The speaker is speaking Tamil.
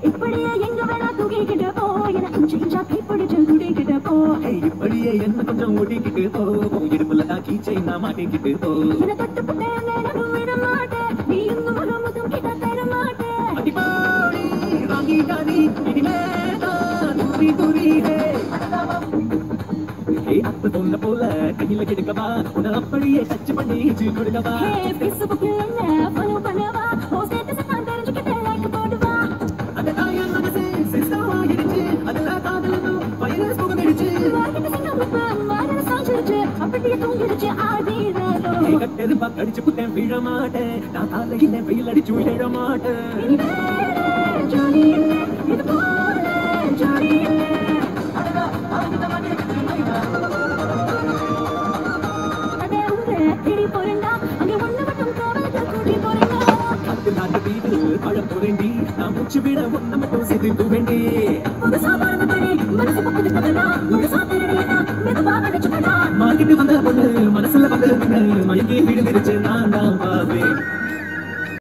இப்படியே எங்க வேணா தூக்கிக்கிட்டு போ என இஞ்சி இஞ்சா கைப்பிடிச்சு துடிக்கிட்டு போ இப்படியே என்ன கொஞ்சம் ஓட்டிக்கிட்டு போ இடுப்புல கீச்சை நான் மாட்டிக்கிட்டு போ என தொட்டுப்பட்டே நேரம் விட மாட்டேன் நீ இன்னும் முகமுதும் கிட்ட தர மாட்டேன் அடிப்பாடி வாங்கிட்டாடி இனிமேதான் துரி துரி அப்ப சொன்ன போல கையில கிடக்கவா உன அப்படியே டச் பண்ணி கொடுக்கவா பேஸ்புக்ல என்ன ஃபாலோ பண்ணவா ஓ ஸ்டேட்டஸ் நான் தெரிஞ்சுக்கிட்டே லைக் போடுவா அந்த தாயம் மனசே சிஸ்டம் ஆயிடுச்சு அதெல்லாம் காதலனும் வைரஸ் புகடிச்சு வாங்கிட்டு சிங்கப்பூர் மாறன சாஞ்சிருச்சு அப்படியே தூங்கிடுச்சு ஆடிராலோ கட்டெருப்பா கடிச்சு புட்டேன் விழ மாட்டேன் நான் காலையில வெயில் அடிச்சு விழ மாட்டேன் ஜாலி இது போல ஜாலி விட ஒன்ன மட்டும் சேர்த்து வேண்டி மார்க்கெட்டு வந்த பொண்ணு மனசுல வந்து